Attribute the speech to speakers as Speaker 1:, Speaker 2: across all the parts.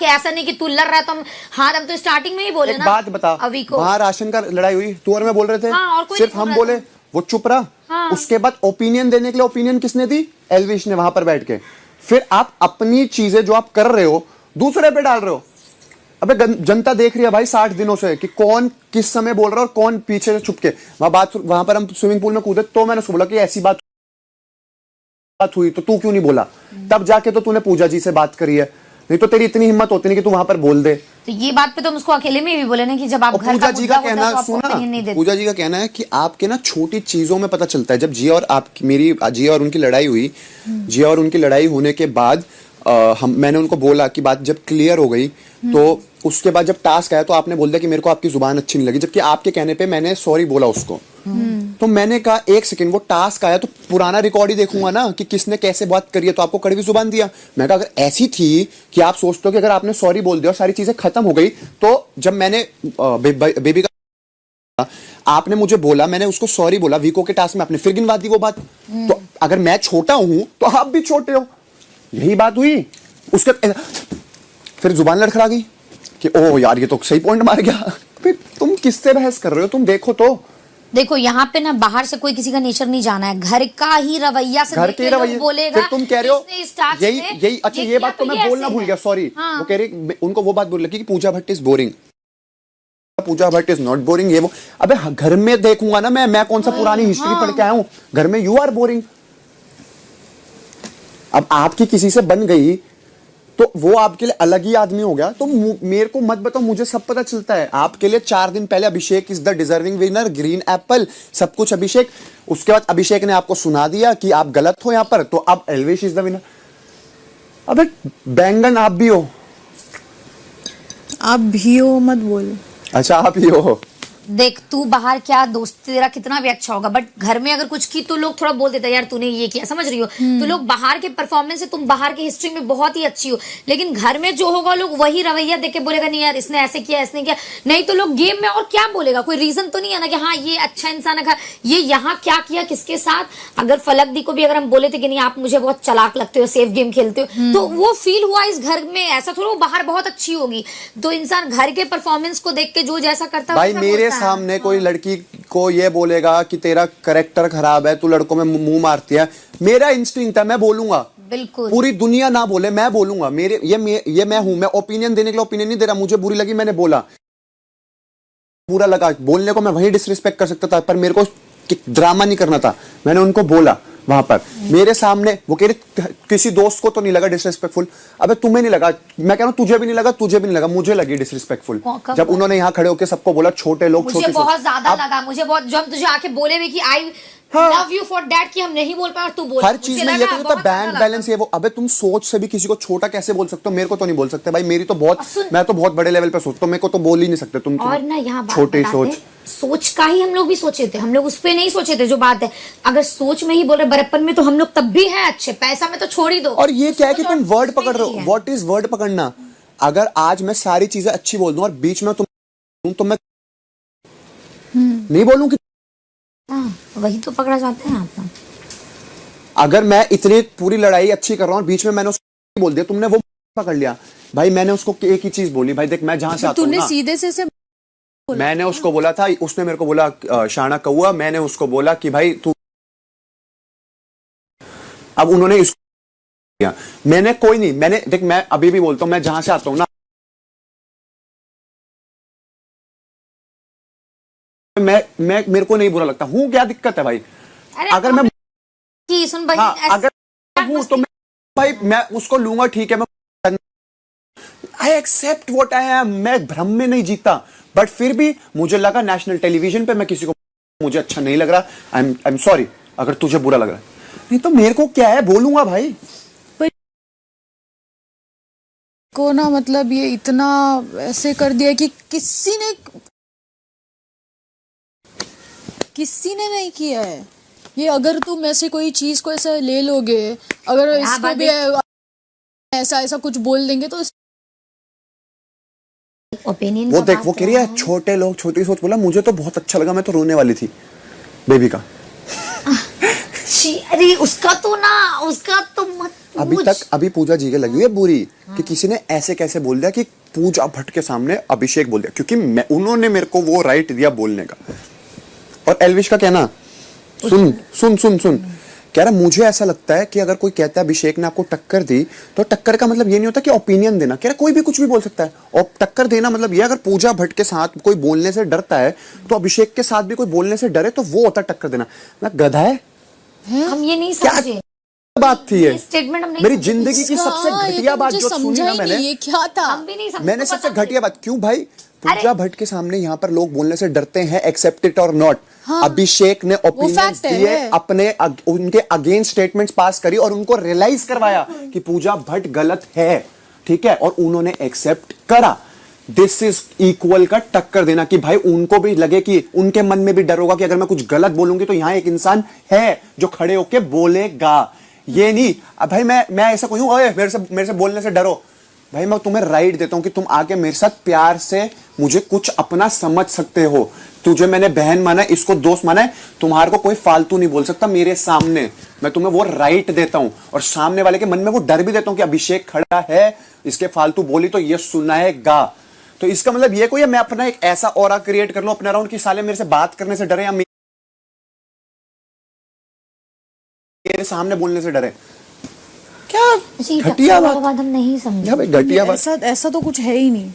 Speaker 1: कि ऐसा नहीं कि तू लड़ रहा है तो हम तो स्टार्टिंग में ही बोले ना।
Speaker 2: बात बता,
Speaker 1: अभी को
Speaker 2: वहां राशन का लड़ाई हुई, तू और मैं बोल रहे थे।
Speaker 1: हाँ, और कोई
Speaker 2: सिर्फ
Speaker 1: नहीं
Speaker 2: हम
Speaker 1: बोल
Speaker 2: बोले,
Speaker 1: रहा था।
Speaker 2: वो चुप रहा।
Speaker 1: हाँ।
Speaker 2: उसके बाद ओपिनियन देने के लिए ओपिनियन किसने दी? एल्विश ने, वहां पर बैठ के। फिर आप अपनी चीजें जो आप कर रहे हो दूसरे पे डाल रहे हो। अबे जनता देख रही है भाई 60 दिनों से कि कौन किस समय बोल रहा है और कौन पीछे से छुप के। वहां पर हम स्विमिंग पूल में कूदे तो मैंने उसको बोला कि ऐसी बात हुई तो तू क्यों नहीं बोला? तब जाके तो तूने पूजा जी से बात करी है, नहीं तो तेरी इतनी हिम्मत होती नहीं कि तू वहां पर बोल दे।
Speaker 1: तो ये बात पे तो हम उसको अकेले में भी बोले ना कि जब आप घर
Speaker 2: पूजा
Speaker 1: का
Speaker 2: जी का
Speaker 1: मुद्दा होता है
Speaker 2: कहना
Speaker 1: तो आप
Speaker 2: सुना,
Speaker 1: opinion नहीं देते।
Speaker 2: पूजा जी का कहना है कि आपके ना छोटी चीजों में पता चलता है। जब जिया और उनकी लड़ाई हुई, जिया और उनकी लड़ाई होने के बाद मैंने उनको बोला कि बात जब क्लियर हो गई तो उसके बाद जब टास्क आया तो आपने बोल दिया कि मेरे को आपकी जुबान अच्छी नहीं लगी, जबकि आपके कहने पे मैंने सॉरी बोला उसको। तो मैंने कहा एक सेकंड, वो टास्क आया तो पुराना रिकॉर्ड ही देखूंगा ना कि किसने कैसे बात करी है, तो आपको कड़वी जुबान दिया। मैं कहा अगर ऐसी थी कि आप सोचते हो कि अगर आपने सॉरी बोल दिया और सारी चीजें खत्म हो गई, तो जब मैंने बेबी का आपने मुझे बोला, मैंने उसको सॉरी बोला, वीको के टास्क में आपने फिर गिनवा दी वो बात। तो अगर मैं छोटा हूं तो आप भी छोटे हो, यही बात हुई। उसके फिर जुबान लड़खड़ा गई कि ओह यार ये तो सही पॉइंट मार गया। फिर तुम किससे बहस कर रहे हो? तुम देखो तो।
Speaker 1: देखो यहाँ पे ना बाहर से कोई किसी का नेचर नहीं जाना है, घर का ही रवैया से
Speaker 2: घर
Speaker 1: देख
Speaker 2: के
Speaker 1: के लोग
Speaker 2: रवैये
Speaker 1: बोलेगा।
Speaker 2: फिर तुम कह रहे हो
Speaker 1: इसने इस टास्क
Speaker 2: यही
Speaker 1: में
Speaker 2: यही अच्छा ये बात तो
Speaker 1: किया
Speaker 2: मैं बोलना
Speaker 1: ऐसे
Speaker 2: भूल
Speaker 1: है।
Speaker 2: गया, सॉरी।
Speaker 1: हाँ।
Speaker 2: वो कह रही, उनको वो बात बोल लगी कि Pooja Bhatt is boring. Pooja Bhatt is not boring, ये वो। अबे घर में देखूंगा ना मैं कौन सा पुरानी हिस्ट्री पढ़ के आया हूं? घर में यू आर बोरिंग। अब आपकी किसी से बन गई तो वो आपके लिए अलग ही आदमी हो गया। तो मेरे को मत बताओ, मुझे सब पता चलता है। आपके लिए 4 दिन पहले Abhishek is the deserving winner, green apple, सब कुछ अभिषेक। उसके बाद अभिषेक ने आपको सुना दिया कि आप गलत हो यहां पर, तो अब एल्विश इज द विनर। अबे बैंगन आप भी हो।
Speaker 3: आप भी हो मत बोलो।
Speaker 2: अच्छा आप ही हो।
Speaker 1: देख तू बाहर क्या दोस्त तेरा कितना भी अच्छा होगा, बट घर में अगर कुछ की तो लोग थोड़ा बोल देते हैं यार तूने ये किया, समझ रही हो? तो लोग बाहर के परफॉर्मेंस से, तुम बाहर की हिस्ट्री में बहुत ही अच्छी हो, लेकिन घर में जो होगा लोग वही रवैया देख के बोलेगा नहीं यार इसने ऐसे किया, इसने किया। नहीं तो लोग गेम में और क्या बोलेगा? कोई रीजन तो नहीं है ना कि हाँ ये अच्छा इंसान है, ये यहाँ क्या किया किसके साथ। अगर फलक दी को भी अगर हम बोले थे कि नहीं आप मुझे बहुत चालाक लगते हो, सेफ गेम खेलते हो, तो वो फील हुआ इस घर में। ऐसा थोड़ा वो बाहर बहुत अच्छी होगी। तो इंसान घर के परफॉर्मेंस को देख के जो जैसा करता है
Speaker 2: भाई मेरे सामने कोई लड़की को ये बोलेगा कि तेरा करेक्टर खराब है, तू लड़कों में मुंह मारती है, मेरा इंस्टिंक्ट है, मैं बोलूंगा।
Speaker 1: बिल्कुल।
Speaker 2: पूरी दुनिया ना बोले, मैं बोलूंगा। मेरे ये मैं हूं। मैं ओपिनियन देने के लिए ओपिनियन नहीं दे रहा। मुझे बुरी लगी, मैंने बोला। बुरा लगा बोलने को, मैं वही डिसरिस्पेक्ट कर सकता था, पर मेरे को ड्रामा नहीं करना था। मैंने उनको बोला वहां पर मेरे सामने। वो कह रहे किसी दोस्त को तो नहीं लगा डिसरिस्पेक्टफुल। अबे तुम्हें नहीं लगा, मैं कह रहा हूं तुझे भी नहीं लगा, तुझे भी नहीं लगा, मुझे लगी डिसरिस्पेक्टफुल जब उन्होंने यहाँ खड़े होकर सबको बोला छोटे लोग।
Speaker 1: मुझे बहुत ज्यादा लगा, मुझे बहुत, जब तुझे आके बोले भी कि I love you for that कि हम नहीं बोल पाए और तू बोल।
Speaker 2: हर चीज में ये तो होता है बैंक बैलेंस ये वो। अबे तुम सोच से भी किसी को छोटा कैसे बोल सकते हो? मेरे को तो नहीं बोल सकते भाई, मेरी तो बहुत, मैं तो बहुत बड़े लेवल पे सोचता हूँ, मेरे को तो बोल ही नहीं सकते तुम।
Speaker 1: और ना यहाँ
Speaker 2: छोटी सोच,
Speaker 1: सोच का ही हम लोग भी सोचे थे, हम लोग उस पे नहीं सोचे थे जो बात है। अगर सोच में ही बोल रहे बड़प्पन में तो हम लोग तब भी हैं अच्छे, पैसा में तो छोड़ ही दो।
Speaker 2: और ये क्या है कि तुम वर्ड पकड़ रहे हो। व्हाट इज वर्ड पकड़ना? अगर आज मैं सारी चीजें अच्छी बोल दूं और बीच में तुम तो मैं नहीं बोलूं कि
Speaker 1: वही तो पकड़ा जाता है आप।
Speaker 2: अगर मैं इतनी पूरी लड़ाई अच्छी कर रहा हूं और बीच में मैंने उसको बोल दिया, तुमने वो पकड़ लिया। भाई मैंने उसको एक ही चीज बोली, भाई देख मैं जहां से आता हूं ना,
Speaker 3: तूने सीधे से
Speaker 2: मैंने उसको बोला था, उसने मेरे को बोला शाना कौआ, मैंने उसको बोला कि भाई तू। अब उन्होंने इसको किया, मैंने कोई नहीं, मैंने देख मैं अभी भी बोलता हूं, मैं जहां से आता हूं ना, मैं मेरे को नहीं बुरा लगता हूं। क्या दिक्कत है भाई? अगर मैं
Speaker 1: सुन भाई,
Speaker 2: हाँ, अगर हूं तो भाई मैं उसको लूंगा, ठीक है। मैं I accept what I am. मैं भ्रम में नहीं जीता, बट फिर भी मुझे लगा नेशनल टेलीविजन पे मैं किसी को, मुझे अच्छा नहीं लग रहा। आई एम सॉरी अगर तुझे बुरा लग रहा है। नहीं तो मेरे को क्या है, बोलूंगा भाई।
Speaker 3: को ना मतलब ये इतना ऐसे कर दिया कि किसी ने नहीं किया है ये। अगर तुम ऐसे कोई चीज को ऐसा ले लोगे, अगर इसको भी ऐसा कुछ बोल देंगे तो
Speaker 1: ओपिनियन
Speaker 2: वो देख वो कह रही है छोटे लोग छोटी सोच। बोला मुझे तो बहुत अच्छा लगा, मैं तो रोने वाली थी बेबी का।
Speaker 1: अरे उसका तो मत
Speaker 2: अभी पूजा जी के लगी हुई है बुरी कि किसी ने ऐसे कैसे बोल दिया कि पूजा भट्ट के सामने अभिषेक बोल दिया, क्योंकि उन्होंने मेरे को वो राइट दिया बोलने का। और एल्विश का कहना, सुन सुन सुन सुन, कह रहा मुझे ऐसा लगता है कि अगर कोई कहता है अभिषेक ने आपको टक्कर दी, तो टक्कर का मतलब ये नहीं होता कि ओपिनियन देना। कह रहा कोई भी कुछ भी बोल सकता है, और टक्कर देना मतलब ये अगर पूजा भट्ट के साथ कोई बोलने से डरता है तो अभिषेक के साथ भी कोई बोलने से डरे तो वो होता टक्कर देना। मैं गधा है,
Speaker 1: हम ये नहीं
Speaker 2: क्या
Speaker 1: समझे
Speaker 2: बात थी ये
Speaker 1: स्टेटमेंट। हम नहीं
Speaker 2: मेरी
Speaker 1: समझे।
Speaker 2: जिंदगी की सबसे घटिया बात जो सुनी ना मैंने,
Speaker 3: ये क्या था?
Speaker 1: हम भी नहीं समझे।
Speaker 2: मैंने
Speaker 1: तो
Speaker 2: सबसे
Speaker 1: पता
Speaker 2: घटिया बात क्यों भाई, पूजा भट्ट के सामने यहाँ पर लोग बोलने से डरते हैं, एक्सेप्ट इट और नॉट। अभिषेक ने ओपिनियंस
Speaker 3: fact है।
Speaker 2: दिए, अपने उनके अगेंस्ट स्टेटमेंट्स पास करी और उनको रियलाइज करवाया कि पूजा भट्ट गलत है, ठीक है, और उन्होंने एक्सेप्ट करा। दिस इज इक्वल का टक्कर देना कि भाई उनको भी लगे कि उनके मन में भी डर होगा कि अगर मैं कुछ गलत बोलूंगी तो यहाँ एक इंसान है जो खड़े होके बोलेगा। ये नहीं अब भाई मैं ऐसा कोई हूं, ओए मेरे से बोलने से डरो। भाई मैं तुम्हें राइट देता हूं कि तुम आके मेरे साथ प्यार से मुझे कुछ अपना समझ सकते हो। तुझे मैंने बहन माना है, इसको दोस्त माना है, तुम्हारे को कोई फालतू नहीं बोल सकता मेरे सामने। मैं तुम्हें वो राइट देता हूं और सामने वाले के मन में वो डर भी देता हूं कि अभिषेक खड़ा है, इसके फालतू बोली तो ये सुनाएगा। तो इसका मतलब ये कोई है मैं अपना एक ऐसा ऑरा क्रिएट कर लूं अपने अराउंड कि साले मेरे से बात करने से डरे या मेरे सामने बोलने से डरे। क्या घटिया बात
Speaker 1: हम नहीं समझे
Speaker 2: भाई, घटिया बात।
Speaker 3: ऐसा तो कुछ है ही नहीं।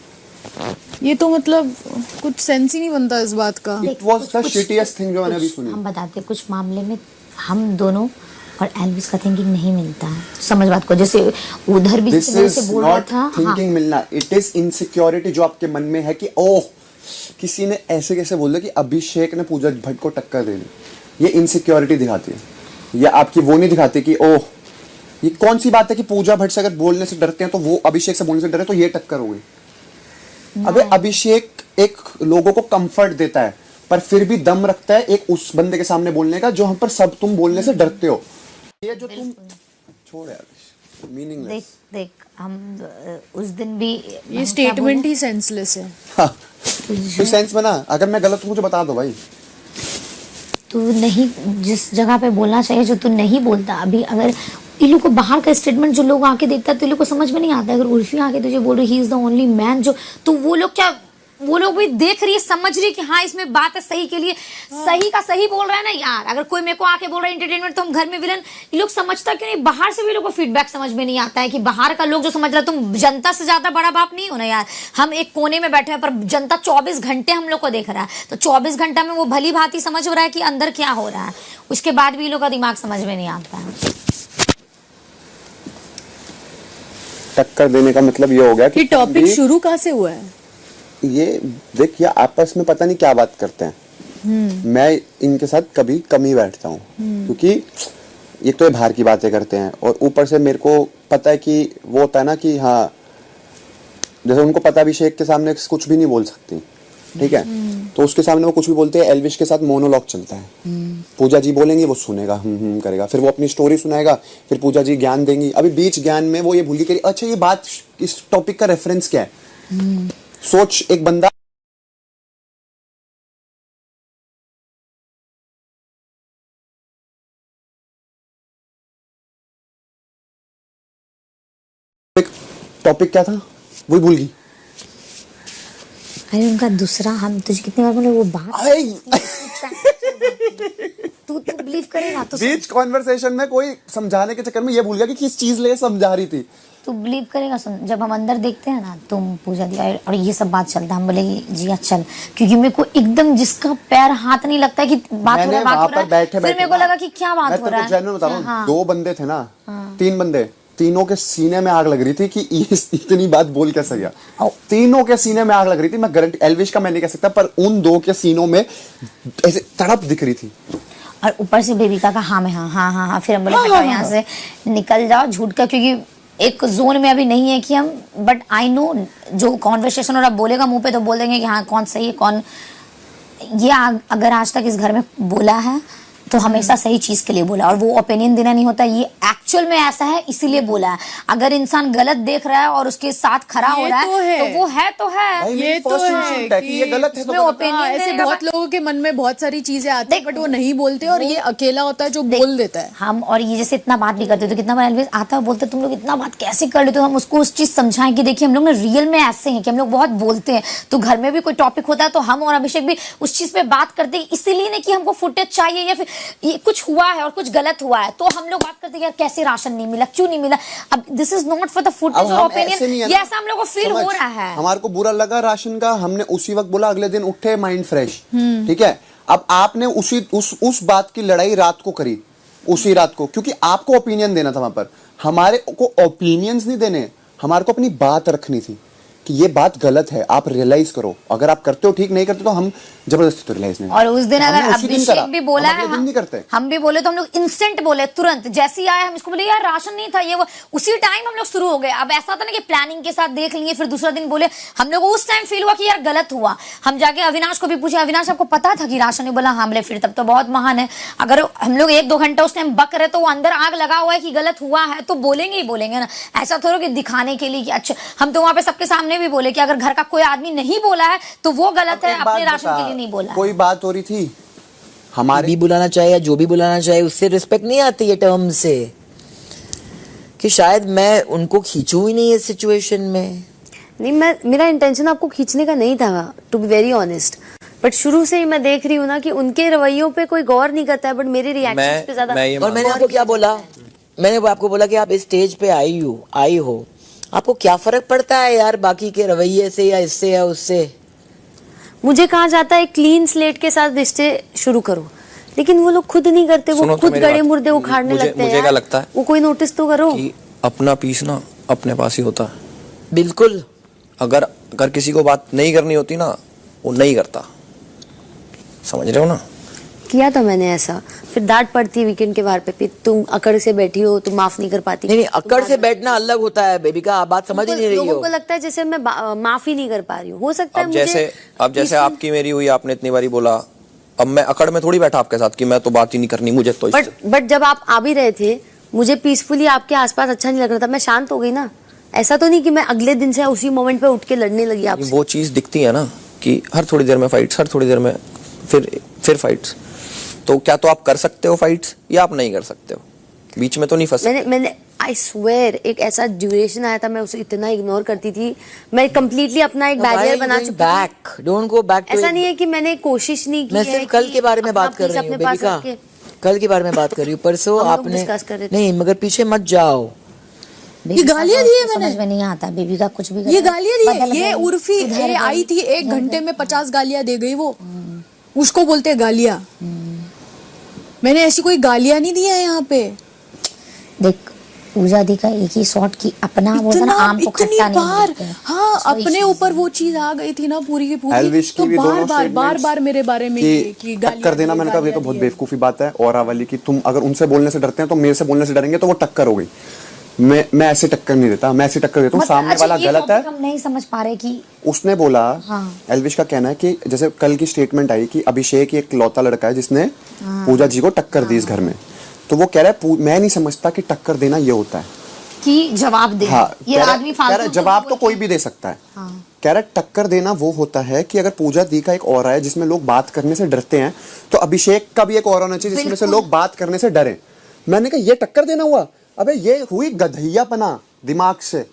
Speaker 3: ये तो मतलब कुछ सेंस ही नहीं बनता इस बात का।
Speaker 2: It was the shittiest thing जो मैंने अभी सुनी।
Speaker 1: हम बताते कुछ मामले में हम दोनों और एल्विस का थिंकिंग नहीं मिलता है। समझ बात को, जैसे उधर भी
Speaker 2: दिस
Speaker 1: किसी
Speaker 2: इज
Speaker 1: से बोल रहा
Speaker 2: नॉट
Speaker 1: था।
Speaker 2: थिंकिंग मिलना, इट इज इनसिक्योरिटी जो आपके मन में है कि ओह किसी ने ऐसे कैसे बोल दिया कि अभिषेक ने पूजा भट्ट को टक्कर दे दी। ये इनसिक्योरिटी दिखाती है, या आपकी वो नहीं दिखाती कि ओह ये कौन सी बात है कि पूजा भट्ट से अगर बोलने से डरते हैं तो वो अभिषेक से बोलने से डरे तो ये टक्कर हो गई। अबे अभिषेक एक लोगों को कंफर्ट देता है पर फिर भी दम रखता है एक उस बंदे के सामने बोलने का जो हम पर सब तुम बोलने से डरते हो। ये जो तुम छोड़ यार, मीनिंगलेस।
Speaker 1: देख हम उस दिन भी
Speaker 3: ये स्टेटमेंट ही सेंसलेस है।
Speaker 2: हाँ, कोई सेंस बना। अगर मैं गलत हूं मुझे बता दो भाई।
Speaker 1: तू नहीं जिस जगह पे बोलना चाहिए जो तू नहीं बोलता। अभी अगर इन लोग को बाहर का स्टेटमेंट जो लोग आके देखता है तो इन लोग को समझ में नहीं आता। अगर उर्फी आके तुझे बोल रही he is the only man जो, तो वो लोग क्या, वो लोग भी देख रही है, समझ रही है कि हाँ इसमें बात है सही के लिए। सही का सही बोल रहा है ना यार। अगर कोई मेरे को आके बोल रहा है एंटरटेनमेंट तो हम घर में विलन, ये लोग समझता क्यों नहीं? बाहर से भी लोग को फीडबैक समझ में नहीं आता है कि बाहर का लोग जो समझ रहा है, तुम जनता से ज्यादा बड़ा बाप नहीं हो ना यार। हम एक कोने में बैठे हैं पर जनता 24 घंटे हम लोग को देख रहा है, तो 24 घंटा में वो भली भांति समझ रहा है कि अंदर क्या हो रहा है। उसके बाद भी लोग का दिमाग समझ में नहीं आता है।
Speaker 2: टक्कर देने का मतलब ये हो गया कि
Speaker 3: ये टॉपिक शुरू कहाँ से हुआ है?
Speaker 2: ये देख, ये आपस में पता नहीं क्या बात करते हैं। मैं इनके साथ कभी कम ही बैठता हूँ क्योंकि एक तो ये बाहर की बातें करते हैं और ऊपर से मेरे को पता है कि वो होता है ना कि हाँ, जैसे उनको पता अभिषेक के सामने कुछ भी नहीं बोल सकती, ठीक है, तो उसके सामने वो कुछ भी बोलते हैं। एल्विश के साथ मोनोलॉग चलता है। पूजा जी बोलेंगे वो सुनेगा, करेगा, फिर वो अपनी स्टोरी सुनाएगा, फिर पूजा जी ज्ञान देंगी। अभी बीच ज्ञान में वो ये भूल गई, अच्छा ये बात इस टॉपिक का रेफरेंस क्या है। सोच, एक बंदा टॉपिक क्या था वही भूल गई।
Speaker 1: अरे उनका दूसरा, हम तुझे कितनी बार बोले वो बात तू बिलीव करेगा तो
Speaker 2: बीच कॉन्वर्सेशन में कोई समझाने के चक्कर में ये भूल गया कि किस चीज ले समझा रही थी।
Speaker 1: तू बिलीव करेगा। सुन, जब हम अंदर देखते हैं ना, तुम पूजा दिया और ये सब बात चलता है, हम बोले जी चल, क्योंकि मेरे को एकदम जिसका पैर हाथ नहीं लगता है कि बात हो रहा है, बात हो रहा है। फिर मेरे को लगा कि क्या बात हो रहा है।
Speaker 2: मैं बता रहा हूँ, 2 बंदे थे ना, 3 बंदे, तीनों के सीने में आग लग रही थी कि इतनी बात बोल कैसे गया। तीनों के सीने में आग लग रही थी। मैं गारंटी, एल्विश का मैं नहीं कह सकता, पर उन 2 के सीनों में ऐसे तड़प दिख रही थी।
Speaker 1: और ऊपर से बेबिका का हाँ में हाँ। फिर हम बोले हटाओ यहाँ से, निकल जाओ झूठ का, क्योंकि एक जोन में अभी नहीं है कि हम, बट आई नो जो कॉन्वर्सेशन और अब बोलेगा मुंह पे तो बोल देंगे कि हाँ कौन सही है कौन। ये अगर आज तक इस घर में बोला है तो हमेशा सही चीज के लिए बोला, और वो ओपिनियन देना नहीं होता, ये एक्चुअल में ऐसा है इसीलिए बोला है। अगर इंसान गलत देख रहा है और उसके साथ खड़ा हो रहा है तो वो है तो है।
Speaker 2: भाई,
Speaker 3: ये
Speaker 2: मेरी
Speaker 3: तो
Speaker 2: first
Speaker 3: है
Speaker 2: instinct है कि ये गलत है तो
Speaker 1: इसमें
Speaker 2: गलत है।
Speaker 1: opinion
Speaker 3: ऐसे
Speaker 1: देने का
Speaker 3: बहुत लोगों के मन में बहुत सारी चीजें आती है बट वो नहीं बोलते, और ये अकेला होता है जो बोल देता है।
Speaker 1: हम और ये जैसे इतना बात भी करते तो कितना बार एल्विस आता है बोलते तुम लोग इतना बात कैसे कर लेते हो, हम उसको उस चीज समझाएं कि देखिए हम लोग ना रियल में ऐसे हैं कि हम लोग बहुत बोलते हैं, तो घर में भी कोई टॉपिक होता है तो हम और अभिषेक भी उस चीज पे बात करते हैं, इसीलिए नहीं कि हमको फुटेज चाहिए या फिर ये कुछ हुआ है और कुछ गलत हुआ है तो हम लोग बात करते हैं यार कैसे राशन नहीं मिला, क्यों नहीं मिला। अब this is not for the footage और ओपिनियन, ये ऐसा हम लोग को फील हो रहा है।
Speaker 2: हमारे को बुरा लगा राशन का, हमने उसी वक्त बोला, अगले दिन उठे माइंड फ्रेश, ठीक है। अब आपने उस बात की लड़ाई रात को करी, उसी रात को, क्योंकि आपको ओपिनियन देना था वहां पर, हमारे को ओपिनियंस नहीं देने, हमारे को अपनी बात रखनी थी कि ये बात गलत है, आप रियलाइज करो, अगर आप करते हो ठीक, नहीं करते तो हम जबरदस्ती तो रियलाइज नहीं।
Speaker 1: और उस दिन अगर
Speaker 2: हमने उसी दिन
Speaker 1: अभिषेक
Speaker 2: करा,
Speaker 1: भी बोला
Speaker 2: हम अगले दिन नहीं करते।
Speaker 1: हम भी बोले तो हम लोग इंस्टेंट बोले, तुरंत जैसे ही आया हम इसको बोले यार राशन नहीं था ये वो, उसी टाइम हम लोग शुरू हो गए। अब ऐसा था ना कि प्लानिंग के साथ देख लिए, फिर दूसरा दिन बोले, हम लोग उस टाइम फील हुआ कि यार गलत हुआ। हम जाके अविनाश को भी पूछे, अविनाश आपको पता था कि राशन नहीं, बोला हाँ। बोले फिर तब तो बहुत महान है, अगर हम लोग 1-2 घंटा उस टाइम बक रहे तो वो अंदर आग लगा हुआ है कि गलत हुआ है तो बोलेंगे ही बोलेंगे ना, ऐसा थोड़ा कि दिखाने के लिए कि अच्छा। हम तो वहां पे सबके सामने भी बोले कि अगर घर का कोई आदमी नहीं बोला है तो वो गलत है, अपने राशन के लिए नहीं बोला।
Speaker 2: कोई बात हो रही थी हमारे
Speaker 4: भी बुलाना चाहे या जो भी बुलाना चाहे, उससे रिस्पेक्ट नहीं आती है टर्म से, कि शायद मैं उनको खींचूं ही नहीं इस सिचुएशन में।
Speaker 5: नहीं, मेरा इंटेंशन आपको खींचने का नहीं था, to be very honest, but शुरू से ही मैं देख रही हूँ ना कि उनके रवैयों पे कोई गौर नहीं करता है, बट मेरे रिएक्शंस पे ज्यादा।
Speaker 4: और मैंने आपको क्या बोला, मैंने आपको बोला कि आप इस स्टेज पे आई हो, आपको क्या फर्क पड़ता है यार बाकी के रवैये से या इससे या उससे।
Speaker 5: मुझे कहा जाता है क्लीन स्लेट के साथ रिश्ते शुरू करो, लेकिन वो लोग खुद नहीं करते, वो खुद गड़े मुर्दे उखाड़ने लगते हैं।
Speaker 6: मुझे क्या लगता है,
Speaker 5: वो कोई नोटिस तो करो
Speaker 6: कि अपना पीस ना अपने पास ही होता है।
Speaker 4: बिल्कुल,
Speaker 6: अगर किसी को बात नहीं करनी होती ना, वो नहीं करता, समझ रहे हो ना।
Speaker 5: किया था मैंने ऐसा, फिर डांट पड़ती है वीकेंड के बाहर पे, तुम अकड़ से बैठी हो, तुम माफ नहीं कर पाती।
Speaker 4: नहीं अकड़ से बैठना अलग होता है बेबी का, आप बात समझ ही नहीं रही हो।
Speaker 5: लोगों को लगता है जैसे मैं माफ ही नहीं कर पा रही हूँ, हो सकता है
Speaker 6: अब जैसे आपकी मेरी हुई, आपने इतनी बारी बोला, अब मैं अकड़ में थोड़ी बैठा आपके साथ कि मैं तो बात ही नहीं करनी मुझे तो।
Speaker 5: बट जब आप आ भी रहे थे, मुझे पीसफुली आपके आसपास अच्छा नहीं लग रहा था, मैं शांत हो गई ना। ऐसा तो नहीं कि मैं अगले दिन से उसी मोमेंट पे उठ के लड़ने लगी आपसे।
Speaker 6: वो चीज दिखती है ना कि हर थोड़ी देर में फाइट्स, हर थोड़ी देर में फिर फाइट्स। तो क्या तो आप कर सकते हो फाइट्स या आप नहीं कर सकते हो, बीच में तो नहीं फंस।
Speaker 5: मैंने आई स्वेयर एक ऐसा ड्यूरेशन आया था, मैं उसे इतना इग्नोर करती थी, मैं कंप्लीटली अपना एक बैरियर बना चुकी थी।
Speaker 4: Don't go back.
Speaker 5: ऐसा नहीं है कि मैंने कोशिश नहीं की,
Speaker 4: मैं सिर्फ कल के बारे में बात कर रही हूँ बेबी का, कल के बारे में बात कर रही हूँ। परसों आपने नहीं, मगर पीछे मत जाओ।
Speaker 3: ये गालियां दी है मैंने,
Speaker 1: समझ में नहीं आता बेबी का कुछ भी।
Speaker 3: ये गालियां दी है, ये उर्फी आई थी 1 घंटे में 50 गालियां दे गई, वो उसको बोलते हैं गालियां। मैंने ऐसी कोई गालियां नहीं दी है यहाँ पे।
Speaker 1: देख पूजा दी का एक ही शॉट की अपना वो ना आम को खट्टा नहीं बोलते हैं।
Speaker 3: हाँ, अपने ऊपर वो चीज आ गई थी ना पूरी की पूरी, तो बार मेरे बारे में कि
Speaker 2: टक्कर देना। मैंने कहा ये तो बहुत बेवकूफी बात है और वाली की, तुम अगर उनसे बोलने से डरते हैं तो मेरे से बोलने से डरेंगे तो वो टक्कर हो गई। मैं ऐसे टक्कर नहीं देता, मैं ऐसे टक्कर देता हूँ सामने वाला गलत है।
Speaker 1: हम नहीं समझ पा रहे कि
Speaker 2: उसने बोला, एल्विश का कहना है कि जैसे कल की स्टेटमेंट आई कि अभिषेक एक लौता लड़का है जिसने पूजा जी को टक्कर दी इस घर में, तो वो कह रहा है मैं नहीं समझता कि टक्कर देना ये होता है
Speaker 1: कि जवाब दे।
Speaker 2: हाँ,
Speaker 1: ये आदमी फालतू
Speaker 2: जवाब तो कोई भी दे सकता है। कह रहा है टक्कर देना वो होता है कि अगर पूजा दी का एक ऑरा है जिसमें लोग बात करने से डरते हैं, तो अभिषेक का भी एक ऑरा होना चाहिए जिसमें से लोग बात करने से डरे। मैंने कहा ये टक्कर देना हुआ, अबे ये हुई गधैयापना दिमाग से।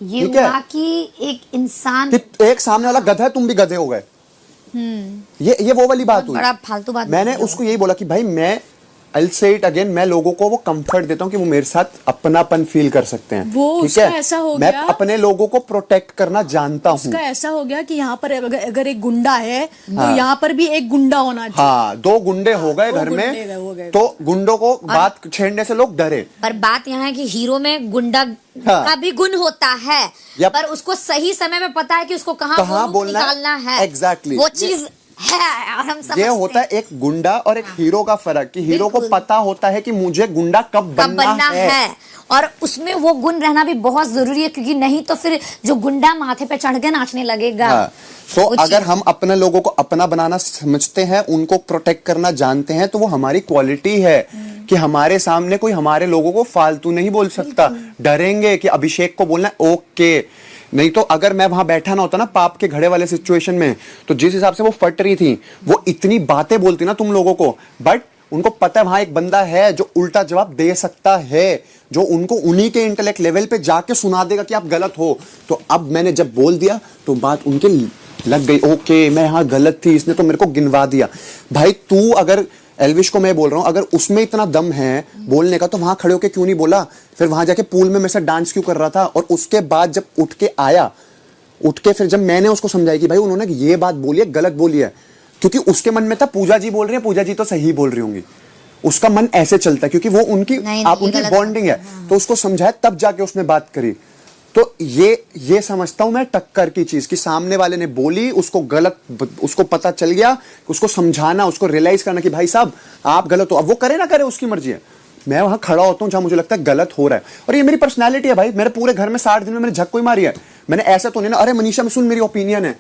Speaker 1: ये हुआ कि एक इंसान
Speaker 2: कि एक सामने वाला गधा है, तुम भी गधे हो गए। ये वो वाली बात हुई।
Speaker 1: बड़ा फालतू बात।
Speaker 2: मैंने उसको यही बोला कि भाई मैं I'll say it again, मैं लोगों को वो कंफर्ट देता हूँ कि वो मेरे साथ अपनापन फील कर सकते हैं।
Speaker 3: वो
Speaker 2: ठीक
Speaker 3: उसका
Speaker 2: है?
Speaker 3: ऐसा हो
Speaker 2: मैं
Speaker 3: गया,
Speaker 2: अपने लोगों को प्रोटेक्ट करना जानता हूँ।
Speaker 3: उसका ऐसा हो गया कि यहाँ पर अगर एक गुंडा है तो यहाँ पर भी एक गुंडा होना चाहिए।
Speaker 2: हाँ, 2 गुंडे हो गए घर में, तो गुंडों को बात छेड़ने से लोग डरे।
Speaker 1: पर बात यहाँ है कि हीरो में गुंडा का भी गुण होता है, पर उसको सही समय में पता है कि उसको कहाँ बोलना निकालना है।
Speaker 2: एग्जैक्टली,
Speaker 1: वो चीज है, और हम समझते
Speaker 2: ये होता है एक गुंडा और एक हीरो का फर्क, कि हीरो को
Speaker 1: बिल्कुल।
Speaker 2: पता होता है कि मुझे गुंडा कब बनना है।
Speaker 1: और उसमें वो गुण रहना भी बहुत जरूरी है, क्योंकि नहीं तो फिर जो गुंडा माथे पे चढ़ के नाचने लगेगा।
Speaker 2: हाँ। तो
Speaker 1: वो
Speaker 2: अगर
Speaker 1: चीज-
Speaker 2: हम अपने लोगों को अपना बनाना समझते हैं, उनको प्रोटेक्ट करना जानते हैं, तो वो हमारी क्वालिटी है कि हमारे सामने कोई हमारे लोगों को फालतू नहीं बोल सकता। डरेंगे कि अभिषेक को बोलना है ओके, नहीं तो अगर मैं वहां बैठा ना होता ना पाप के घड़े वाले सिचुएशन में, तो जिस हिसाब से वो फट रही थी, वो इतनी बातें बोलती ना तुम लोगों को, बट उनको पता है वहां एक बंदा है जो उल्टा जवाब दे सकता है, जो उनको उन्हीं के इंटेलेक्ट लेवल पे जाके सुना देगा कि आप गलत हो। तो अब मैंने जब बोल दिया तो बात उनके लग गई, ओके मैं यहाँ गलत थी, इसने तो मेरे को गिनवा दिया। भाई तू अगर एल्विश को मैं बोल रहा हूं, अगर उसमें इतना दम है बोलने का, तो वहां खड़े होके क्यों नहीं बोला? फिर वहां जाके पूल में मेरे साथ डांस क्यों कर रहा था? और उसके बाद जब उठ के आया, उठ के फिर जब मैंने उसको समझाया कि भाई उन्होंने ये बात बोली है, गलत बोली है, क्योंकि उसके मन में था पूजा जी बोल रही है, पूजा जी तो सही बोल रही होंगी, उसका मन ऐसे चलता है क्योंकि वो उनकी
Speaker 1: नहीं,
Speaker 2: आप
Speaker 1: ये
Speaker 2: उनकी
Speaker 1: गलत
Speaker 2: बॉन्डिंग है। तो उसको समझाया, तब जाके उसने बात करी। तो ये समझता हूं मैं टक्कर की चीज, कि सामने वाले ने बोली, उसको गलत, उसको पता चल गया, उसको समझाना, उसको रियलाइज करना कि भाई साहब आप गलत हो। अब वो करे ना करे उसकी मर्जी है, मैं वहां खड़ा होता हूं जहां मुझे लगता है गलत हो रहा है। और ये मेरी पर्सनैलिटी है भाई, मेरे पूरे घर में 60 दिन में मैंने झक कोई मारी है। मैंने ऐसा तो नहीं ना, अरे मनीषा में सुन मेरी ओपिनियन है,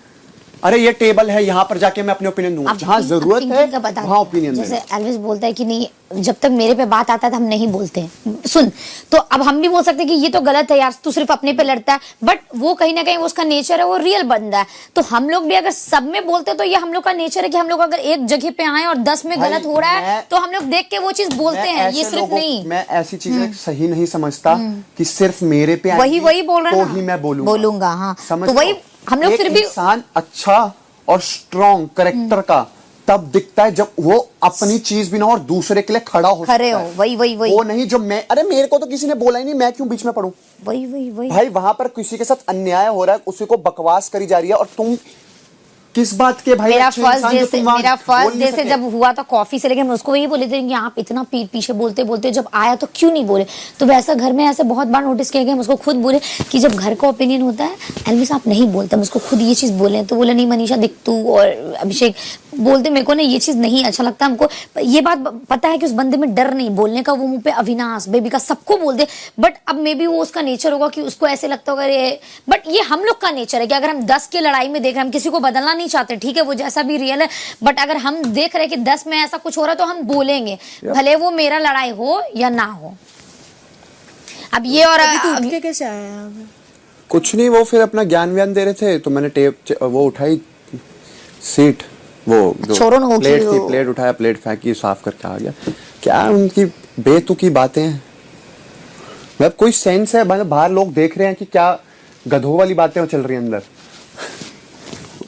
Speaker 2: अरे ये टेबल है यहाँ पर जाके मैं अपने ओपिनियन दूंगा,
Speaker 1: अब
Speaker 2: जहां
Speaker 1: थिंक-
Speaker 2: जरूरत
Speaker 1: अब
Speaker 2: है
Speaker 1: थिंकिंग का बता
Speaker 2: वहां
Speaker 1: दो।
Speaker 2: ओपिनियन
Speaker 1: जैसे एल्विस बोलता है कि नहीं, जब तक मेरे पे बात आता है तो हम नहीं बोलते हैं। सुन, तो अब हम भी बोल सकते हैं कि ये तो गलत है यार, तू सिर्फ अपने पे लड़ता है, बट वो कहीं ना कहीं उसका नेचर है, वो रियल बंदा है। तो हम लोग भी अगर सब में बोलते हैं तो ये हम लोग का नेचर है कि हम लोग अगर एक जगह पे आए और 10 में
Speaker 2: भाई,
Speaker 1: गलत हो रहा है
Speaker 2: मैं-
Speaker 1: तो हम लोग देख के वो चीज बोलते
Speaker 2: मैं
Speaker 1: हैं,
Speaker 2: ऐसे
Speaker 1: ये सिर्फ
Speaker 2: लोगों-
Speaker 1: नहीं।
Speaker 2: मैं ऐसी चीजें सही नहीं समझता कि सिर्फ मेरे पे
Speaker 1: वही
Speaker 2: आएंगी
Speaker 1: बोल रहे
Speaker 2: तो
Speaker 1: हैं ना,
Speaker 2: ही मैं बोलूंगा।
Speaker 1: बोलूंगा, हाँ।
Speaker 2: समझ
Speaker 1: तो वही
Speaker 2: लो,
Speaker 1: हम लोग
Speaker 2: एक
Speaker 1: फिर भी
Speaker 2: इंसान अच्छा और स्ट्रॉन्ग करेक्टर का तब दिखता है जब वो अपनी चीज भी ना और दूसरे के लिए खड़ा हो
Speaker 1: खड़े
Speaker 2: सकता
Speaker 1: हो,
Speaker 2: है।
Speaker 1: वही
Speaker 2: वो नहीं जो मैं, अरे मेरे को तो किसी ने बोला ही नहीं, मैं क्यों बीच में पढ़ूं?
Speaker 1: वही
Speaker 2: भाई वहां पर किसी के साथ अन्याय हो रहा है, उसी को बकवास करी जा रही है, और तुम किस बात के भाई?
Speaker 1: मेरा
Speaker 2: अच्छे
Speaker 1: फर्स्ट
Speaker 2: इंसान
Speaker 1: डे
Speaker 2: जो
Speaker 1: से
Speaker 2: तुम वहां
Speaker 1: मेरा
Speaker 2: बोल
Speaker 1: फर्स्ट
Speaker 2: नहीं
Speaker 1: डे से
Speaker 2: सके।
Speaker 1: जब हुआ था कॉफी से लेके, हम उसको यही बोले थे कि आप इतना पीछे बोलते बोलते जब आया तो क्यों नहीं बोले। तो वैसा घर में ऐसे बहुत बार नोटिस किया गया, हम उसको खुद बोले कि जब घर का ओपिनियन होता है एल्विस आप नहीं बोलते, हम उसको खुद ये चीज बोले। तो बोला नहीं मनीषा देख, तू और अभिषेक बोलते, मेरे को ना ये चीज नहीं अच्छा लगता। हमको ये बात पता है कि उस बंदे में डर नहीं बोलने का, वो मुंह पे अविनाश बेबी का सबको बोल दे, बट अब मे बी वो उसका नेचर होगा कि उसको ऐसे लगता होगा ये, बट ये हम लोग का नेचर है कि अगर हम 10 की लड़ाई में देख रहे हैं, हम किसी को बदलना नहीं चाहते, ठीक है वो जैसा भी रियल है, बट अगर हम देख रहे हैं कि 10 में ऐसा कुछ हो रहा है तो हम बोलेंगे, भले वो मेरा लड़ाई हो या ना हो। अब ये और
Speaker 3: अभी तो उठ के कैसे आया यहाँ पे?
Speaker 2: कुछ नहीं, वो फिर अपना ज्ञान व्यान दे रहे थे, तो मैंने वो उठाई सीट, वो जो
Speaker 1: छोड़ो ना, वो
Speaker 2: प्लेट
Speaker 1: की
Speaker 2: थी,
Speaker 1: वो-
Speaker 2: प्लेट उठाया, प्लेट फेंकी, साफ करके आ गया। क्या उनकी बेतुकी बातें हैं, मतलब कोई सेंस है? मतलब बाहर लोग देख रहे हैं कि क्या गधों वाली बातें चल रही हैं अंदर।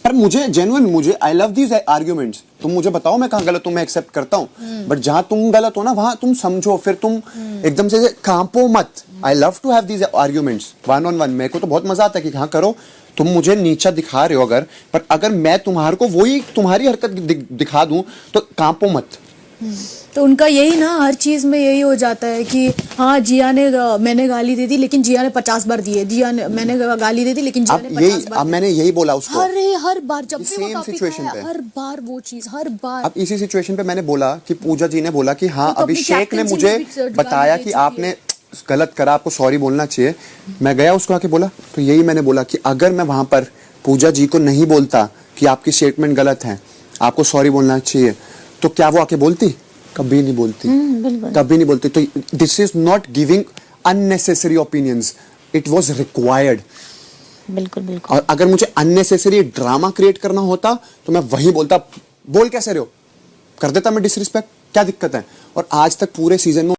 Speaker 2: पर मुझे जेन्युइन, मुझे आई लव दीज आर्ग्यूमेंट्स। तुम मुझे बताओ मैं कहाँ गलत हूँ, मैं एक्सेप्ट करता हूँ, बट जहां तुम गलत हो ना वहां तुम समझो, फिर तुम एकदम से कांपो मत। I love to have these arguments 1-on-1। मेरे को तो बहुत मजा आता है कि हाँ करो, तुम मुझे नीचा दिखा रहे हो अगर, पर अगर मैं तुम्हारे को वही तुम्हारी हरकत दिखा दूं तो कांपो मत।
Speaker 3: तो उनका यही ना, हर चीज में यही हो जाता है कि हाँ जिया ने मैंने गाली दे दी लेकिन जिया ने 50 बार दी है, जिया ने मैंने गाली दे दी लेकिन जिया ने 50 बार
Speaker 2: अब मैंने यही बोला उसको,
Speaker 3: हर बार जब भी वो
Speaker 2: same
Speaker 3: टॉपिक
Speaker 2: situation
Speaker 3: आया,
Speaker 2: पे।
Speaker 3: हर बार वो चीज, हर बार।
Speaker 2: अब इसी सिचुएशन पे मैंने बोला कि पूजा जी ने बोला कि हाँ
Speaker 3: तो अपनी
Speaker 2: अभिषेक ने
Speaker 3: captaincy
Speaker 2: मुझे
Speaker 3: में भी
Speaker 2: बताया
Speaker 3: गाली
Speaker 2: कि
Speaker 3: दे
Speaker 2: आपने गलत करा, आपको सॉरी बोलना चाहिए। मैं गया उसको आके बोला, तो यही मैंने बोला कि अगर मैं वहां पर पूजा जी को नहीं बोलता कि आपकी स्टेटमेंट गलत है, आपको सॉरी बोलना चाहिए, तो क्या वो आके बोलती? कभी नहीं बोलती, कभी नहीं बोलती। तो this is not giving unnecessary opinions, it was required.
Speaker 1: बिल्कुल बिल्कुल।
Speaker 2: और अगर मुझे अननेसेसरी ड्रामा क्रिएट करना होता तो मैं वही बोलता, बोल कैसे रहे हो, कर देता मैं डिसरिस्पेक्ट, क्या दिक्कत है? और आज तक पूरे सीजन में